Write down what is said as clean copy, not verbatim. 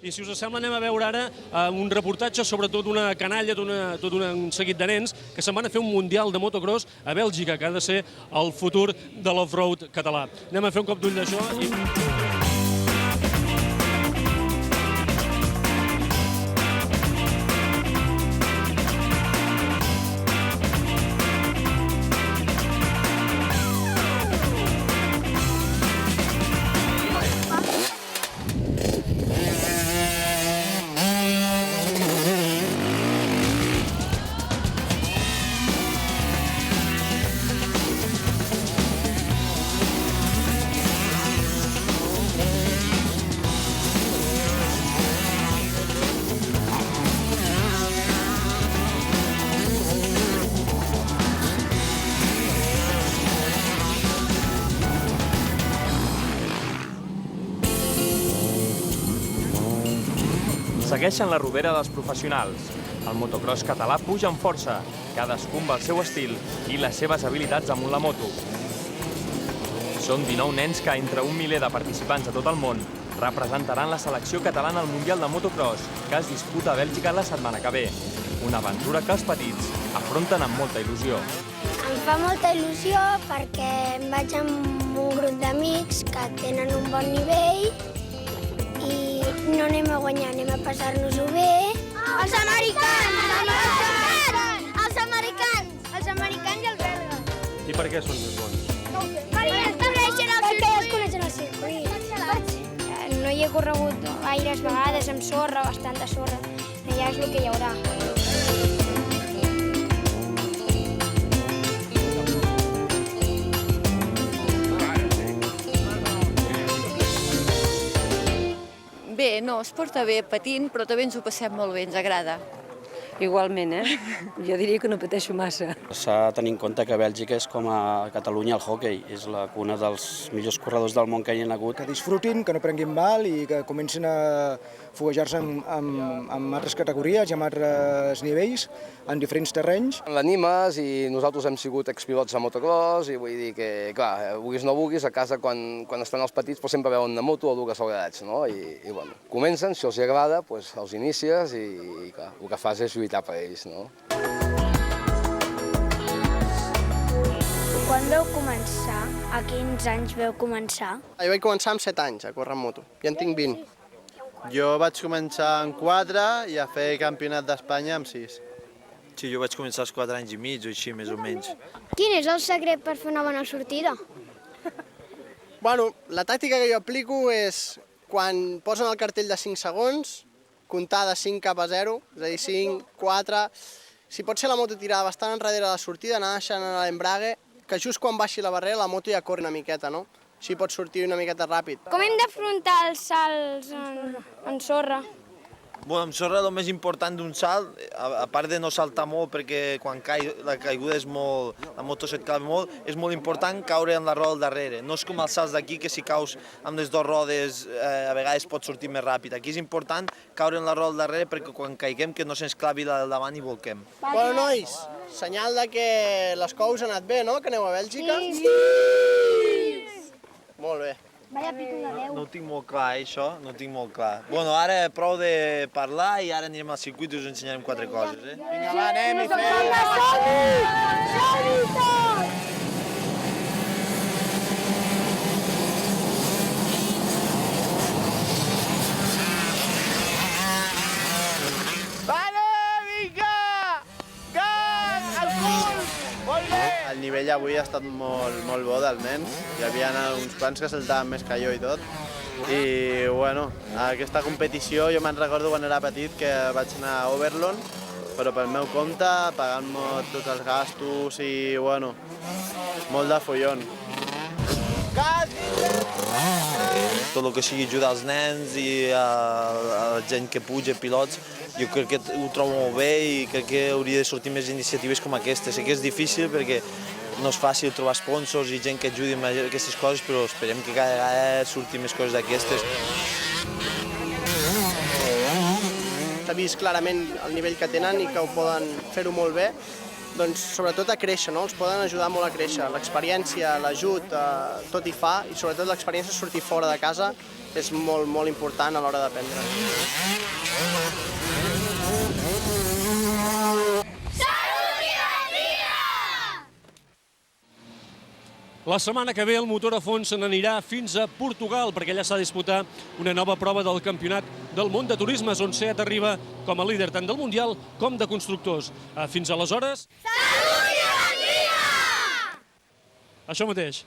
I si us sembla anem a veure ara un reportatge sobre tot una canalla, tot un seguit de nens que se'n van a fer un mundial de motocross a Bèlgica, que ha de ser el futur de l'off-road català. Anem a fer un cop d'ull d'això i... Segueixen la rodera dels professionals. El motocross català puja amb força, cadascú amb el seu estil i les seves habilitats amunt la moto. Són 19 nens que, entre un miler de participants a tot el món, representaran la selecció catalana al Mundial de Motocross, que es disputa a Bèlgica la setmana que ve. Una aventura que els petits afronten amb molta il·lusió. Em fa molta il·lusió perquè em vaig amb un grup d'amics que tenen un bon nivell i no anem a guanyar, anem a passar-nos-ho bé. Els americans! Els americans! Els americans i els belgues. I per què són més bons? Perquè es coneixen el circuit. No hi he corregut gaires vegades amb sorra, bastanta sorra. Allà és el que hi haurà. Bé, no, es porta bé patint, però també ens ho passem molt bé, ens agrada. Igualment, Jo diria que no pateixo massa. S'ha de tenir en compte que Bèlgica és com a Catalunya el hoquei, és la cuna dels millors corredors del món que hi ha hagut. Que disfrutin, que no prenguin mal i que comencin a foguejar-se en altres categories i en altres nivells, en diferents terrenys. L'animes i nosaltres hem sigut expilots de motocross i vull dir que, clar, vulguis o no vulguis, a casa quan estan els petits però sempre veuen una moto o dues agradats, no? I bueno, comencen, si els agrada, doncs els inicies i clar, el que fas és lluitar per ells, no? Quan vau començar? A quins anys vau començar? Jo vaig començar amb 7 anys a córrer amb moto, ja en tinc 20. Jo vaig començar amb 4 i a fer campionat d'Espanya amb 6. Sí, jo vaig començar als 4 anys i mig o així, més o menys. Quin és el secret per fer una bona sortida? Bueno, la tàctica que jo aplico és quan posen el cartell de 5 segons, comptar de 5 cap a 0, és a dir, 5, 4... Si pot ser la moto tirada bastant enrere de la sortida, anar deixant l'embrague, que just quan baixi la barrera la moto ja corre una miqueta, no? Així pot sortir una miqueta ràpid. Com hem d'afrontar els salts en sorra? Bueno, amb sorra el més important d'un salt, a part de no saltar molt perquè quan la caiguda és molt, la moto se't clava molt, és molt important caure en la roda al darrere. No és com els salts d'aquí que si caus amb les dues rodes a vegades pots sortir més ràpid. Aquí és important caure en la roda al darrere perquè quan caiguem que no se'ns clavi la del davant i volquem. Bueno, nois, senyal de que les cous han anat bé, no? Que aneu a Bèlgica? Sí! Molt bé. Vaya pico de Déu. No ho tinc molt clar, això, no ho tinc molt clar. Bueno, ara prou de parlar i ara anirem al circuit i us ensenyarem 4 coses, Vinga, va, anem i fem! El nivell avui ha estat molt bo dels nens. Hi havia uns quants que saltaven més que jo i tot. I, bueno, aquesta competició jo me'n recordo quan era petit que vaig anar a Overlon, però pel meu compte, pagant-me tots els gastos i, bueno, molt de follon. Tot el que sigui ajudar els nens i a la gent que puja, pilots, jo crec que ho trobo molt bé i crec que hauria de sortir més iniciatives com aquestes. Sé que és difícil perquè no és fàcil trobar sponsors i gent que ajudi amb aquestes coses, però esperem que cada vegada surti més coses d'aquestes. S'ha vist clarament el nivell que tenen i que ho poden fer-ho molt bé. Doncs sobretot a créixer, no? Els poden ajudar molt a créixer. L'experiència, l'ajut, tot hi fa, i sobretot l'experiència és sortir fora de casa és molt important a l'hora d'aprendre. La setmana que ve el motor a fons se n'anirà fins a Portugal perquè allà s'ha de disputar una nova prova del Campionat del Món de Turismes on SEAT arriba com a líder tant del Mundial com de constructors. Fins aleshores... Salut i alegria! Això mateix.